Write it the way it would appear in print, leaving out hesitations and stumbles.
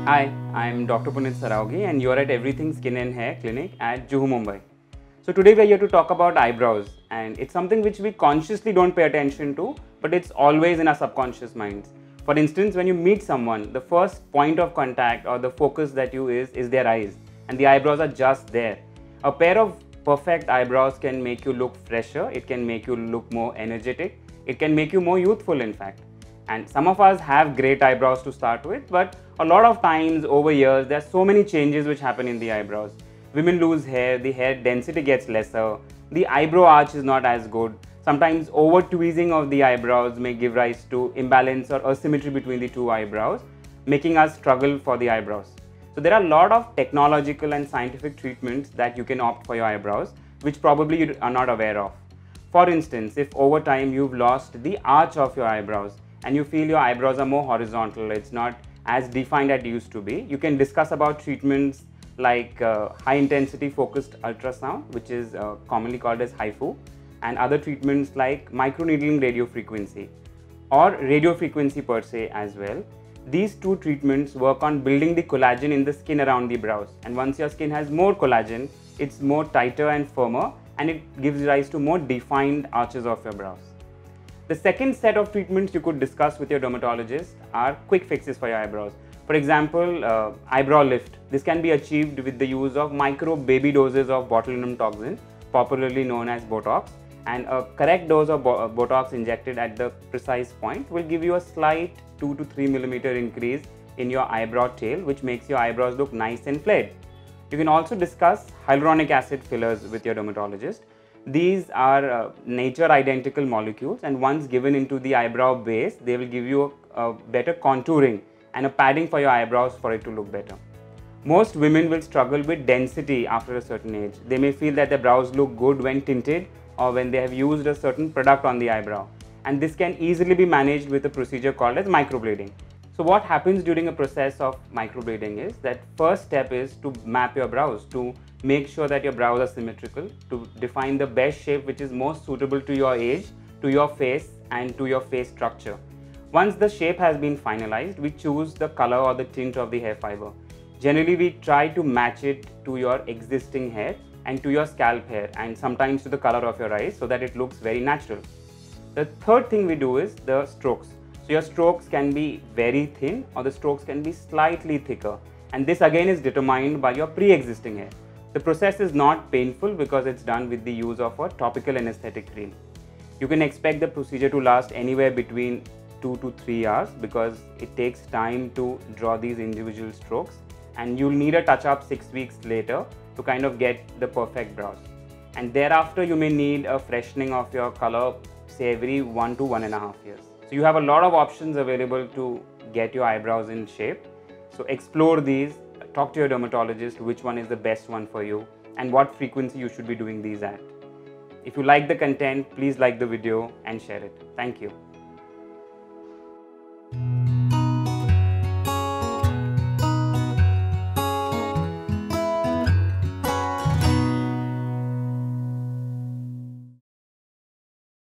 Hi, I'm Dr. Punit Saraogi and you're at Everything Skin and Hair Clinic at Juhu, Mumbai. So today we're here to talk about eyebrows, and it's something which we consciously don't pay attention to, but it's always in our subconscious minds. For instance, when you meet someone, the first point of contact or the focus that you is their eyes, and the eyebrows are just there. A pair of perfect eyebrows can make you look fresher, it can make you look more energetic, it can make you more youthful in fact. And some of us have great eyebrows to start with, but a lot of times over years, there are so many changes which happen in the eyebrows. Women lose hair, the hair density gets lesser, the eyebrow arch is not as good. Sometimes over tweezing of the eyebrows may give rise to imbalance or asymmetry between the two eyebrows, making us struggle for the eyebrows. So there are a lot of technological and scientific treatments that you can opt for your eyebrows, which probably you are not aware of. For instance, if over time you've lost the arch of your eyebrows and you feel your eyebrows are more horizontal, it's not as defined as it used to be, you can discuss about treatments like high intensity focused ultrasound, which is commonly called as HIFU, and other treatments like microneedling radiofrequency or radiofrequency per se as well. These two treatments work on building the collagen in the skin around the brows, and once your skin has more collagen, it's more tighter and firmer, and it gives rise to more defined arches of your brows. The second set of treatments you could discuss with your dermatologist are quick fixes for your eyebrows. For example, eyebrow lift. This can be achieved with the use of micro baby doses of botulinum toxin, popularly known as Botox, and a correct dose of Botox injected at the precise point will give you a slight 2 to 3 millimeter increase in your eyebrow tail, which makes your eyebrows look nice and flared. You can also discuss hyaluronic acid fillers with your dermatologist. These are nature identical molecules, and once given into the eyebrow base, they will give you a better contouring and a padding for your eyebrows for it to look better. Most women will struggle with density after a certain age. They may feel that their brows look good when tinted or when they have used a certain product on the eyebrow, and this can easily be managed with a procedure called as microblading. So what happens during a process of microblading is that first step is to map your brows, to make sure that your brows are symmetrical, to define the best shape which is most suitable to your age, to your face and to your face structure. Once the shape has been finalized, we choose the color or the tint of the hair fiber. Generally, we try to match it to your existing hair and to your scalp hair, and sometimes to the color of your eyes, so that it looks very natural. The third thing we do is the strokes. So your strokes can be very thin or the strokes can be slightly thicker, and this again is determined by your pre-existing hair. The process is not painful because it's done with the use of a topical anesthetic cream. You can expect the procedure to last anywhere between 2 to 3 hours because it takes time to draw these individual strokes, and you'll need a touch-up 6 weeks later to kind of get the perfect brows. And thereafter you may need a freshening of your color, say every 1 to 1.5 years. So you have a lot of options available to get your eyebrows in shape. So explore these, talk to your dermatologist which one is the best one for you and what frequency you should be doing these at. If you like the content, please like the video and share it. Thank you.